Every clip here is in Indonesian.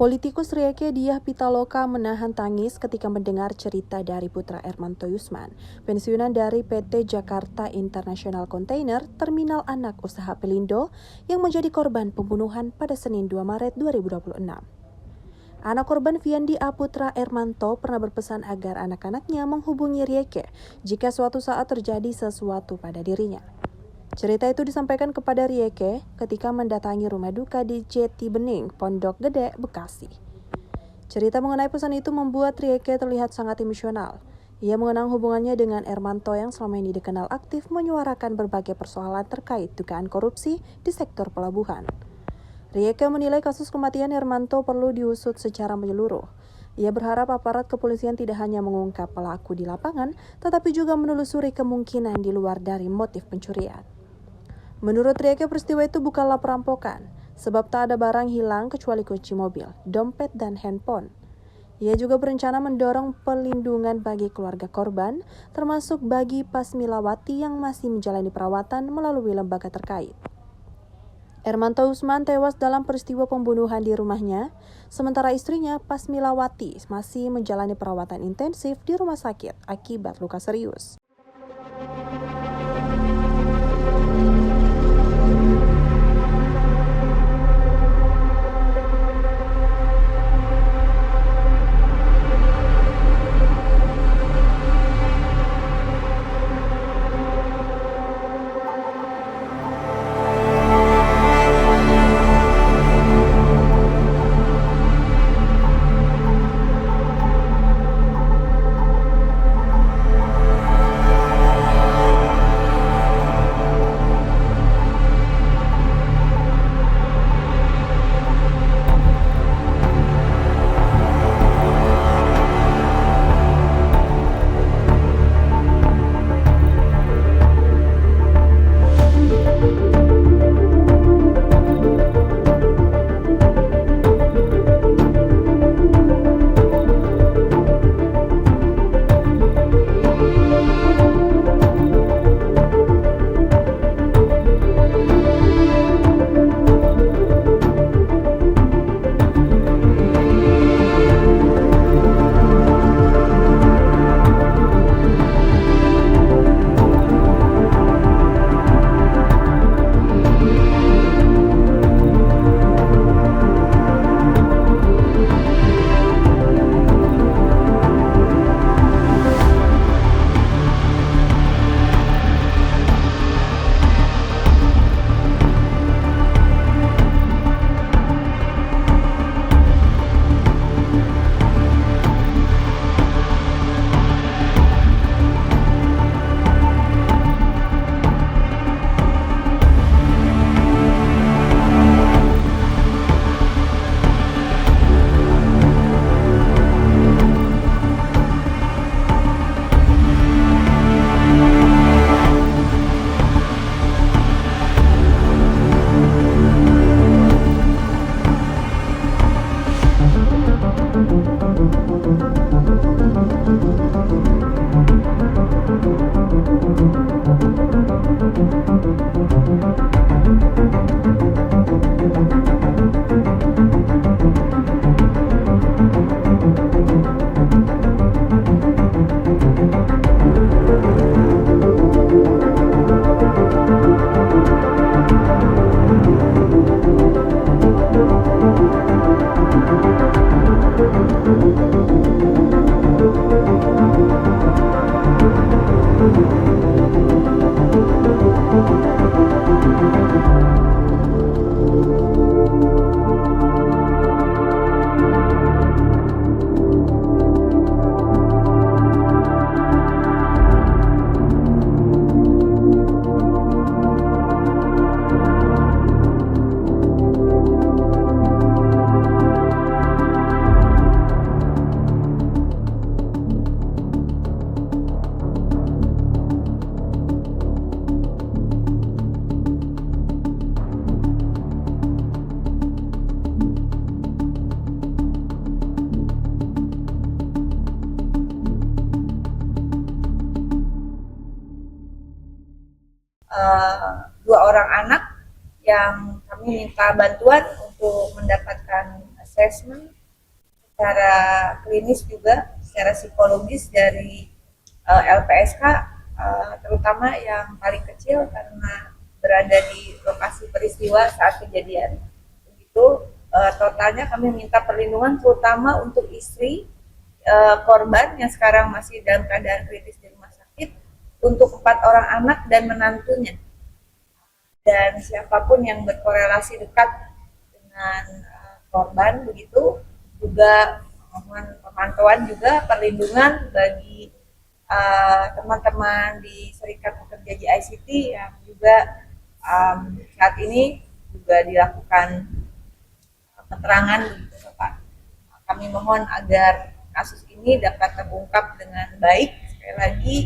Politikus Rieke Diah Pitaloka menahan tangis ketika mendengar cerita dari putra Ermanto Yusman, pensiunan dari PT Jakarta International Container Terminal Anak Usaha Pelindo yang menjadi korban pembunuhan pada Senin 2 Maret 2026. Anak korban Viandi A. Putra Ermanto pernah berpesan agar anak-anaknya menghubungi Rieke jika suatu saat terjadi sesuatu pada dirinya. Cerita itu disampaikan kepada Rieke ketika mendatangi rumah duka di Jati Bening, Pondok Gede, Bekasi. Cerita mengenai pesan itu membuat Rieke terlihat sangat emosional. Ia mengenang hubungannya dengan Ermanto yang selama ini dikenal aktif menyuarakan berbagai persoalan terkait dugaan korupsi di sektor pelabuhan. Rieke menilai kasus kematian Ermanto perlu diusut secara menyeluruh. Ia berharap aparat kepolisian tidak hanya mengungkap pelaku di lapangan, tetapi juga menelusuri kemungkinan di luar dari motif pencurian. Menurut Rieke, peristiwa itu bukanlah perampokan, sebab tak ada barang hilang kecuali kunci mobil, dompet, dan handphone. Ia juga berencana mendorong perlindungan bagi keluarga korban, termasuk bagi Pasmilawati yang masih menjalani perawatan melalui lembaga terkait. Ermanto Yusman tewas dalam peristiwa pembunuhan di rumahnya, sementara istrinya Pasmilawati masih menjalani perawatan intensif di rumah sakit akibat luka serius. Dua orang anak yang kami minta bantuan untuk mendapatkan assessment secara klinis juga, secara psikologis dari LPSK, terutama yang paling kecil karena berada di lokasi peristiwa saat kejadian. Begitu totalnya kami minta perlindungan terutama untuk istri korban yang sekarang masih dalam keadaan kritis di rumah sakit, untuk 4 orang anak dan menantunya, dan siapapun yang berkorelasi dekat dengan korban. Begitu juga mohon pemantauan juga perlindungan bagi teman-teman di Serikat Pekerja JICT yang juga saat ini juga dilakukan keterangan begitu Pak. Kami mohon agar kasus ini dapat terungkap dengan baik. Sekali lagi,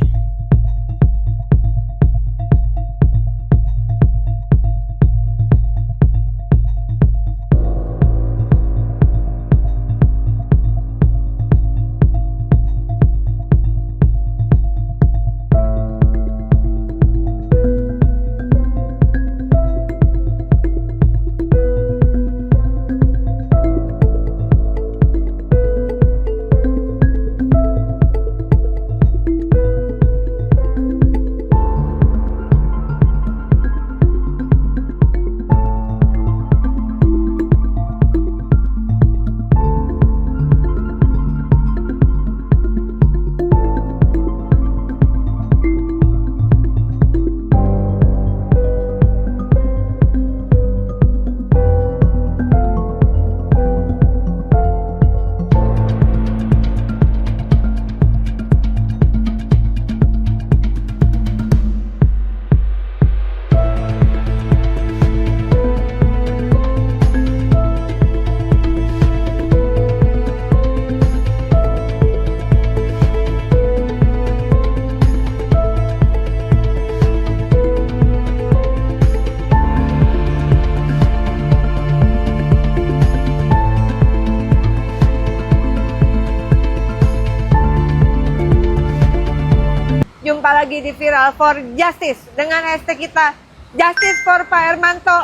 jumpa lagi di Viral for Justice dengan hashtag kita Justice for Pak Hermanto.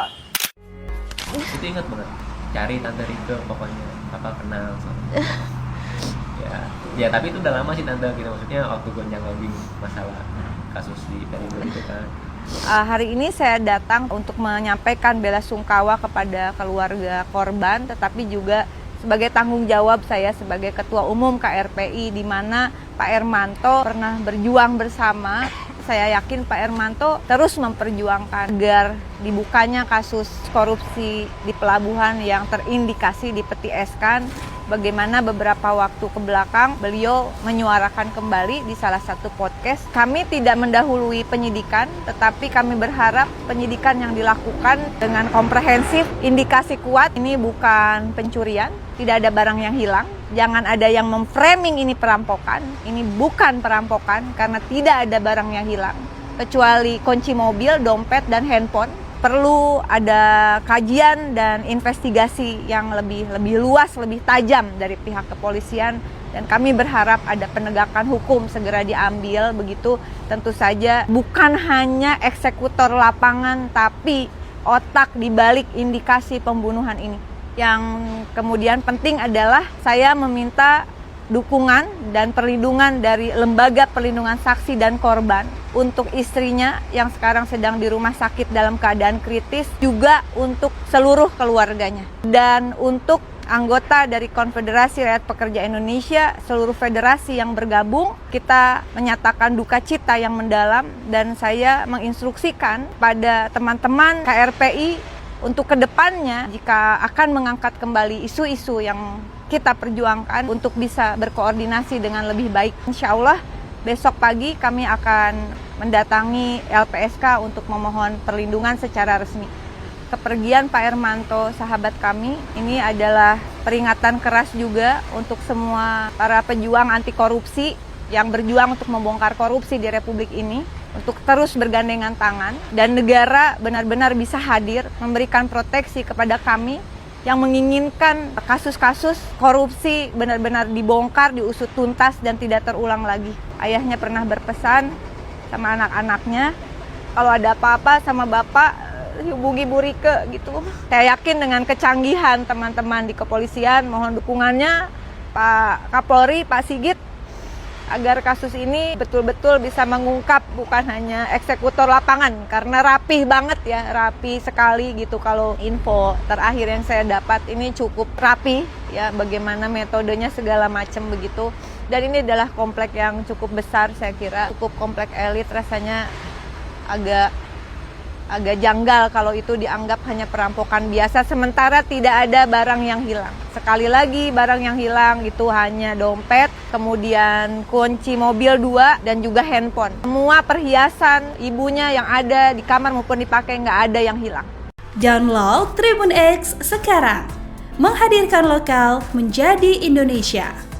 Itu ingat banget, cari Tante Rike, pokoknya kakak kenal sama. ya tapi itu udah lama sih Tante, gitu, maksudnya waktu gonjang-ganjing masalah kasus di Perindo itu kan. Hari ini saya datang untuk menyampaikan bela sungkawa kepada keluarga korban, tetapi juga sebagai tanggung jawab saya sebagai Ketua Umum KRPI, di mana Pak Hermanto pernah berjuang bersama. Saya yakin Pak Hermanto terus memperjuangkan agar dibukanya kasus korupsi di pelabuhan yang terindikasi di Peti Eskan. Bagaimana beberapa waktu ke belakang beliau menyuarakan kembali di salah satu podcast. Kami tidak mendahului penyidikan, tetapi kami berharap penyidikan yang dilakukan dengan komprehensif, indikasi kuat, ini bukan pencurian, tidak ada barang yang hilang. Jangan ada yang memframing ini perampokan. Ini bukan perampokan karena tidak ada barang yang hilang, kecuali kunci mobil, dompet, dan handphone. Perlu ada kajian dan investigasi yang lebih luas, lebih tajam dari pihak kepolisian, dan kami berharap ada penegakan hukum segera diambil. Begitu tentu saja bukan hanya eksekutor lapangan, tapi otak di balik indikasi pembunuhan ini. Yang kemudian penting adalah saya meminta dukungan dan perlindungan dari Lembaga Perlindungan Saksi dan Korban untuk istrinya yang sekarang sedang di rumah sakit dalam keadaan kritis, juga untuk seluruh keluarganya, dan untuk anggota dari Konfederasi Rakyat Pekerja Indonesia, seluruh federasi yang bergabung. Kita menyatakan duka cita yang mendalam, dan saya menginstruksikan pada teman-teman KRPI untuk kedepannya jika akan mengangkat kembali isu-isu yang kita perjuangkan untuk bisa berkoordinasi dengan lebih baik. Insya Allah besok pagi kami akan mendatangi LPSK untuk memohon perlindungan secara resmi. Kepergian Pak Hermanto, sahabat kami, ini adalah peringatan keras juga untuk semua para pejuang anti korupsi yang berjuang untuk membongkar korupsi di Republik ini, untuk terus bergandengan tangan, dan negara benar-benar bisa hadir memberikan proteksi kepada kami yang menginginkan kasus-kasus korupsi benar-benar dibongkar, diusut tuntas, dan tidak terulang lagi. Ayahnya pernah berpesan sama anak-anaknya, kalau ada apa-apa sama bapak, hubungi Bu Rike gitu. Saya yakin dengan kecanggihan teman-teman di kepolisian, mohon dukungannya Pak Kapolri, Pak Sigit, agar kasus ini betul-betul bisa mengungkap, bukan hanya eksekutor lapangan, karena rapih banget ya, rapi sekali gitu. Kalau info terakhir yang saya dapat ini cukup rapi ya, bagaimana metodenya segala macam begitu. Dan ini adalah komplek yang cukup besar, saya kira cukup komplek elit, rasanya agak janggal kalau itu dianggap hanya perampokan biasa, sementara tidak ada barang yang hilang. Sekali lagi, barang yang hilang itu hanya dompet, kemudian kunci mobil 2, dan juga handphone. Semua perhiasan ibunya yang ada di kamar maupun dipakai, nggak ada yang hilang. Download Tribun X sekarang, menghadirkan lokal menjadi Indonesia.